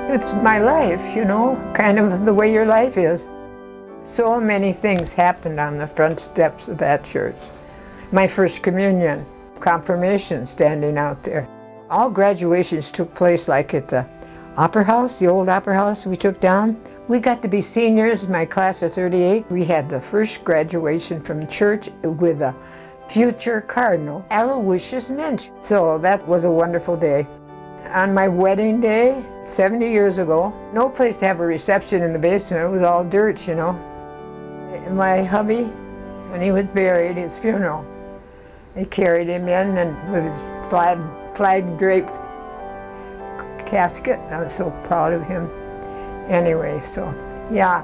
It's my life, you know, kind of the way your life is. So many things happened on the front steps of that church. My first communion, confirmation standing out there. All graduations took place like at the Opera House, the old Opera House we took down. We got to be seniors, my class of 38. We had the first graduation from church with a future cardinal, Aloysius Mensch. So that was a wonderful day. On my wedding day, 70 years ago, no place to have a reception in the basement. It was all dirt, you know. My hubby, when he was buried, his funeral, they carried him in and with his flag draped casket. I was so proud of him. Anyway, so yeah,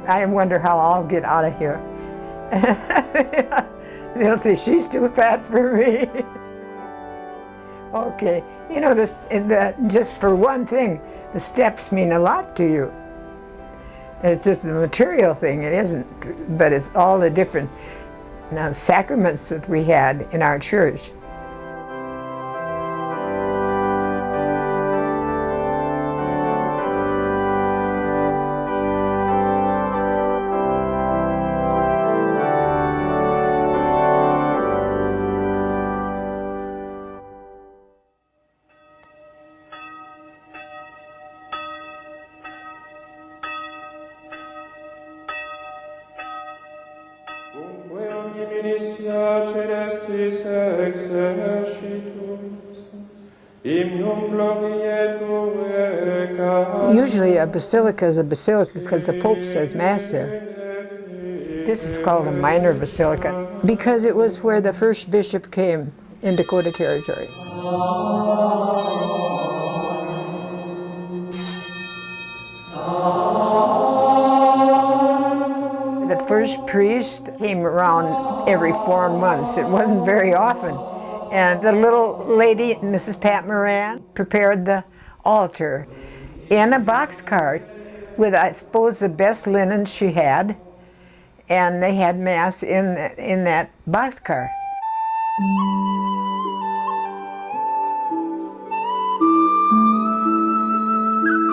I wonder how I'll get out of here. They'll say, she's too fat for me. Okay, you know, just for one thing, the steps mean a lot to you. It's just a material thing, it isn't, but it's all the different sacraments that we had in our church. Usually a basilica is a basilica because the Pope says Mass there. This is called a minor basilica because it was where the first bishop came in Dakota Territory. The first priest came around every 4 months. It wasn't very often. And the little lady, Mrs. Pat Moran, prepared the altar in a boxcar with, I suppose, the best linen she had. And they had Mass in that boxcar.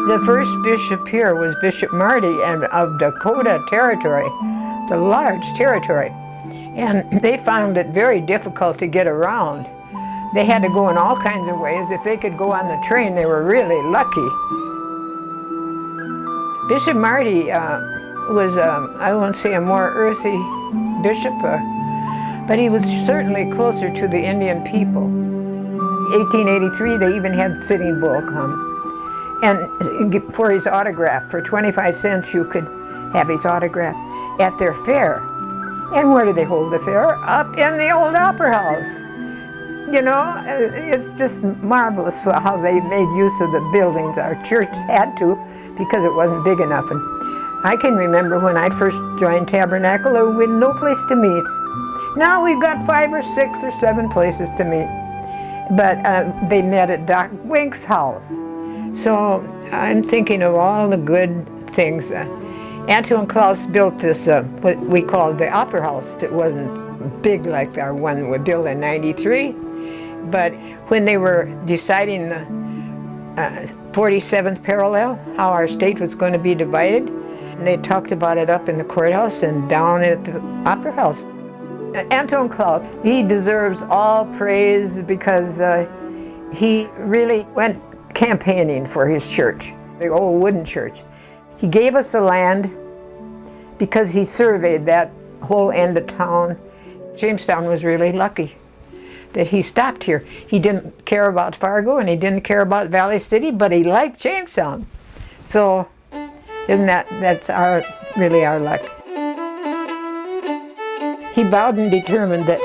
The first bishop here was Bishop Marty of Dakota Territory, the large territory. And they found it very difficult to get around. They had to go in all kinds of ways. If they could go on the train, they were really lucky. Bishop Marty was, I won't say a more earthy bishop, but he was certainly closer to the Indian people. 1883, they even had Sitting Bull come. And for his autograph, for 25 cents, you could have his autograph at their fair. And where did they hold the fair? Up in the old Opera House. You know, it's just marvelous how they made use of the buildings. Our church had to because it wasn't big enough. And I can remember when I first joined Tabernacle, there was no place to meet. Now we've got 5 or 6 or 7 places to meet. But they met at Doc Wink's house. So I'm thinking of all the good things. Anton Klaus built this, what we called the Opera House. It wasn't big like our one we built in '93, but when they were deciding the 47th parallel, how our state was going to be divided, and they talked about it up in the courthouse and down at the Opera House. Anton Klaus, he deserves all praise because he really went campaigning for his church, the old wooden church. He gave us the land because he surveyed that whole end of town. Jamestown was really lucky that he stopped here. He didn't care about Fargo and he didn't care about Valley City, but he liked Jamestown. So that's really our luck. He vowed and determined that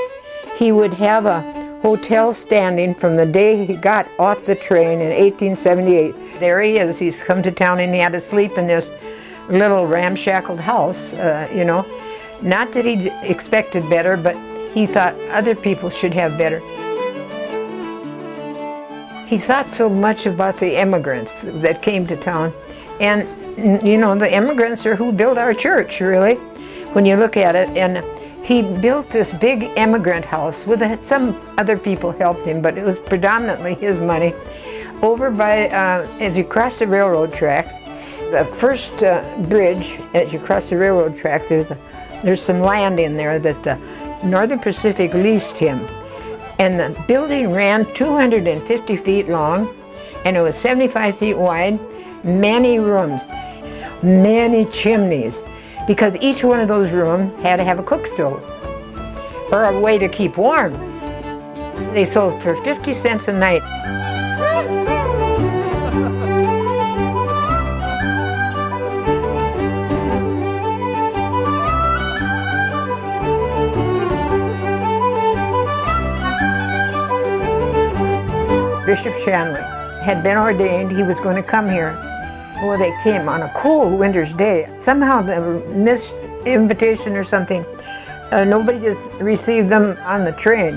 he would have a hotel standing from the day he got off the train in 1878. There he is, he's come to town and he had to sleep in this little ramshackled house, you know. Not that he expected better, but he thought other people should have better. He thought so much about the immigrants that came to town. And, you know, the immigrants are who built our church, really, when you look at it. And he built this big immigrant house with some other people helped him, but it was predominantly his money. Over by, as you cross the railroad track, the first bridge, as you cross the railroad tracks, there's some land in there that the Northern Pacific leased him. And the building ran 250 feet long, and it was 75 feet wide, many rooms, many chimneys, because each one of those rooms had to have a cook stove or a way to keep warm. They sold for 50 cents a night. Bishop Shanley had been ordained. He was going to come here. Well, they came on a cold winter's day. Somehow they missed invitation or something. Nobody just received them on the train.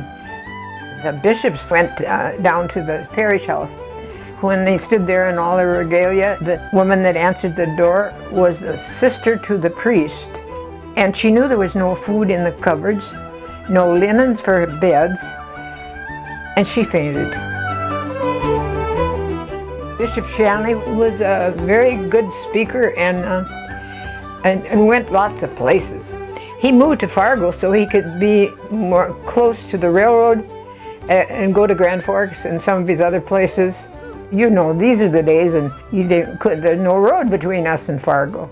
The bishops went down to the parish house. When they stood there in all their regalia, the woman that answered the door was a sister to the priest. And she knew there was no food in the cupboards, no linens for beds, and she fainted. Bishop Shanley was a very good speaker and went lots of places. He moved to Fargo so he could be more close to the railroad and go to Grand Forks and some of his other places. You know, these are the days, and there's no road between us and Fargo.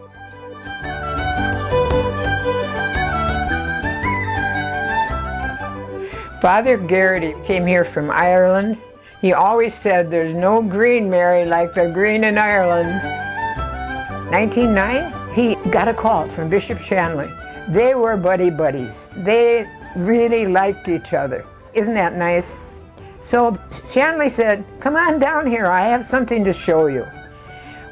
Father Garrity came here from Ireland. He always said, there's no green, Mary, like the green in Ireland. 1909, he got a call from Bishop Shanley. They were buddies. They really liked each other. Isn't that nice? So Shanley said, come on down here, I have something to show you.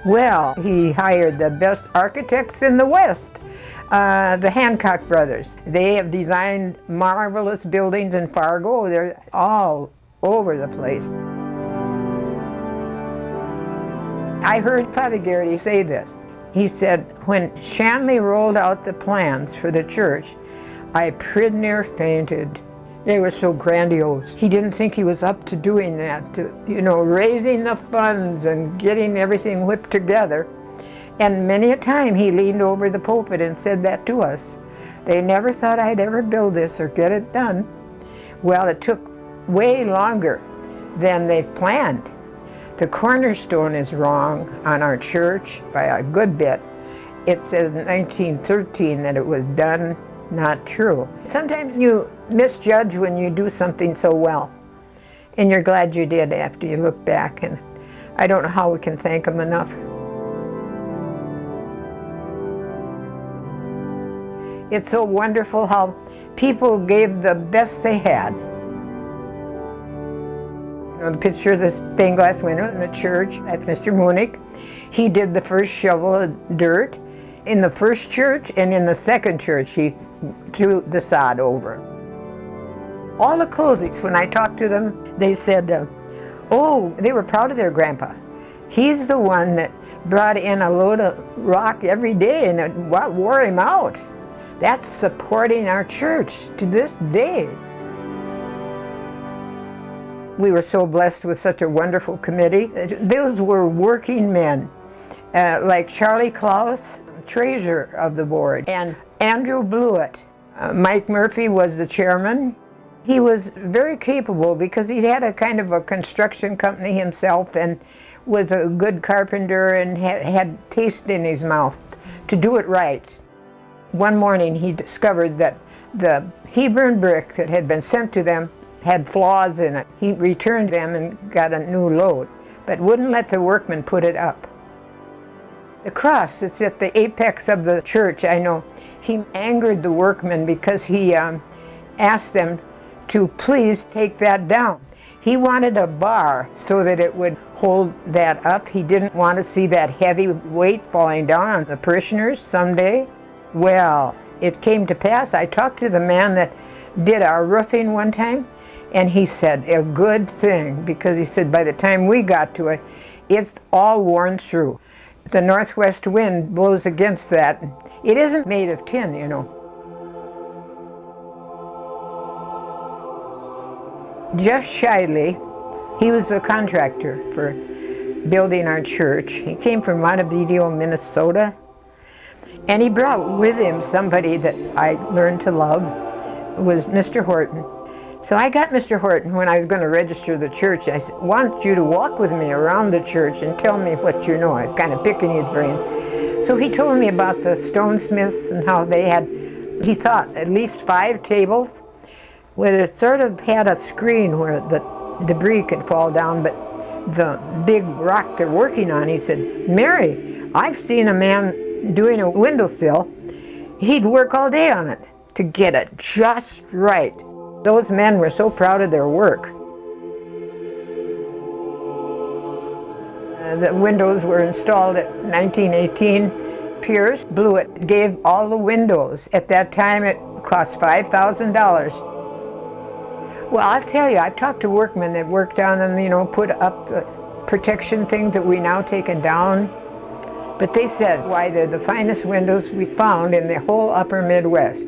Well, he hired the best architects in the West, the Hancock brothers. They have designed marvelous buildings in Fargo. They're all over the place. I heard Father Garrity say this. He said, when Shanley rolled out the plans for the church, I pretty near fainted. They were so grandiose. He didn't think he was up to doing that, raising the funds and getting everything whipped together. And many a time he leaned over the pulpit and said that to us. They never thought I'd ever build this or get it done. Well, it took way longer than they planned. The cornerstone is wrong on our church by a good bit. It says in 1913 that it was done, not true. Sometimes you misjudge when you do something so well, and you're glad you did after you look back, and I don't know how we can thank them enough. It's so wonderful how people gave the best they had. The picture of the stained glass window in the church, that's Mr. Munich. He did the first shovel of dirt in the first church, and in the second church he threw the sod over. All the closings, when I talked to them, they said, they were proud of their grandpa. He's the one that brought in a load of rock every day and it wore him out. That's supporting our church to this day. We were so blessed with such a wonderful committee. Those were working men, like Charlie Klaus, treasurer of the board, and Andrew Blewett. Mike Murphy was the chairman. He was very capable because he had a kind of a construction company himself and was a good carpenter and had taste in his mouth to do it right. One morning he discovered that the Hebron brick that had been sent to them had flaws in it. He returned them and got a new load, but wouldn't let the workmen put it up. The cross that's at the apex of the church, I know, he angered the workmen because he asked them to please take that down. He wanted a bar so that it would hold that up. He didn't want to see that heavy weight falling down on the parishioners someday. Well, it came to pass. I talked to the man that did our roofing one time, and he said, a good thing, because he said by the time we got to it, it's all worn through. The northwest wind blows against that. It isn't made of tin, Jeff Shiley He was a contractor for building our church. He came from Montevideo, Minnesota, and he brought with him somebody that I learned to love. It was Mr. Horton. So I got Mr. Horton when I was going to register the church. I said, I want you to walk with me around the church and tell me what you know. I was kind of picking his brain. So he told me about the stonesmiths and how they had, he thought, at least 5 tables, where it sort of had a screen where the debris could fall down, but the big rock they're working on, he said, Mary, I've seen a man doing a windowsill. He'd work all day on it to get it just right. Those men were so proud of their work. The windows were installed at 1918. Pierce blew it, gave all the windows. At that time it cost $5,000. Well, I'll tell you, I've talked to workmen that worked on them, you know, put up the protection things that we now taken down. But they said, why, they're the finest windows we found in the whole upper Midwest.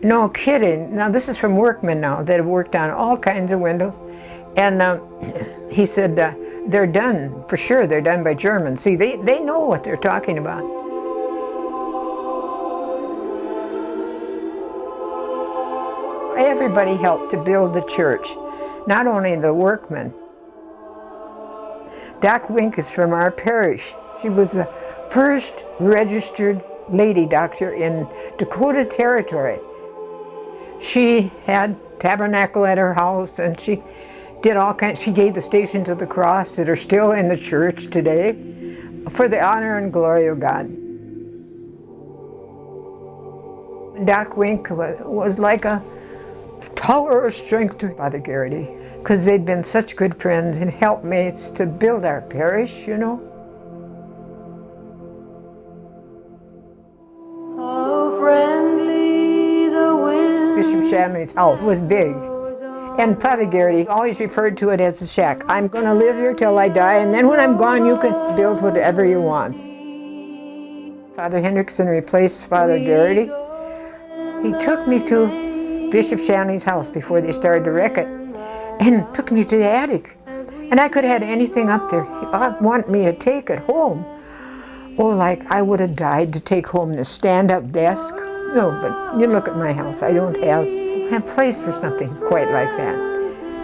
No kidding. Now this is from workmen now that have worked on all kinds of windows. And he said, they're done, for sure, they're done by Germans. See, they know what they're talking about. Everybody helped to build the church, not only the workmen. Doc Wink is from our parish. She was the first registered lady doctor in Dakota Territory. She had tabernacle at her house, and she did all kinds. She gave the Stations of the Cross that are still in the church today for the honor and glory of God. Doc Wink was like a tower of strength to Father Garrity, because they'd been such good friends and helpmates to build our parish, you know. Bishop Shanley's house was big, and Father Garrity always referred to it as a shack. I'm going to live here till I die, and then when I'm gone you can build whatever you want. Father Hendrickson replaced Father Garrity. He took me to Bishop Shanley's house before they started to wreck it, and took me to the attic. And I could have had anything up there. He wanted me to take it home. Oh, like I would have died to take home the stand-up desk. No, but you look at my house, I don't have a place for something quite like that.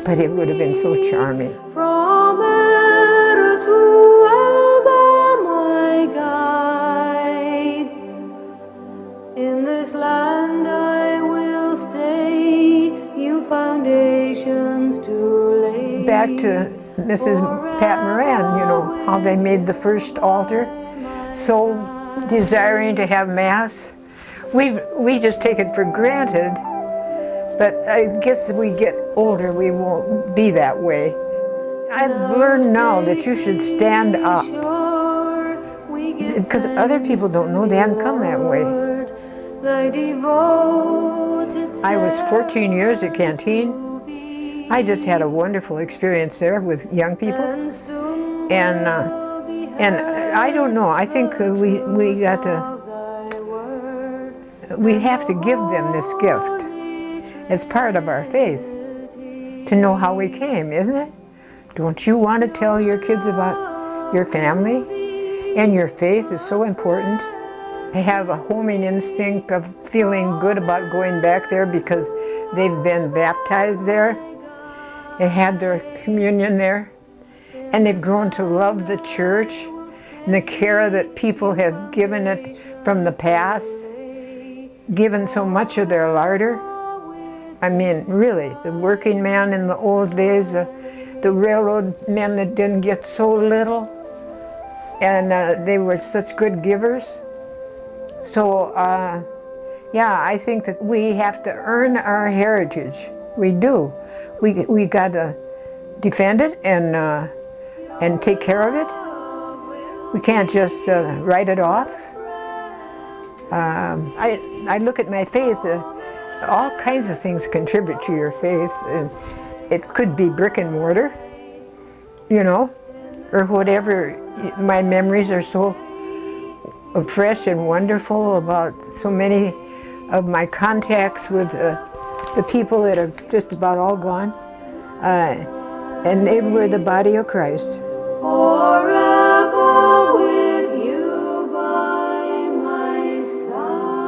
But it would have been so charming. From Era to Alba, my guide, in this land I will stay, you foundations to lay. Back to Mrs. Pat Moran, you know, how they made the first altar, so desiring to have Mass. We just take it for granted, but I guess as we get older we won't be that way. I've learned now that you should stand up, because other people don't know, they haven't come that way. I was 14 years at Canteen. I just had a wonderful experience there with young people, and I don't know, I think we have to give them this gift as part of our faith, to know how we came, isn't it? Don't you want to tell your kids about your family? And your faith is so important. I have a homing instinct of feeling good about going back there because they've been baptized there, they had their communion there, and they've grown to love the church and the care that people have given it from the past, given so much of their larder. I mean, really, the working man in the old days, the railroad men that didn't get so little, and they were such good givers. So, yeah, I think that we have to earn our heritage. We do. We got to defend it and take care of it. We can't just write it off. I look at my faith, all kinds of things contribute to your faith. And it could be brick and mortar, you know, or whatever. My memories are so fresh and wonderful about so many of my contacts with the people that are just about all gone. And they were the body of Christ. Forever with you by my side.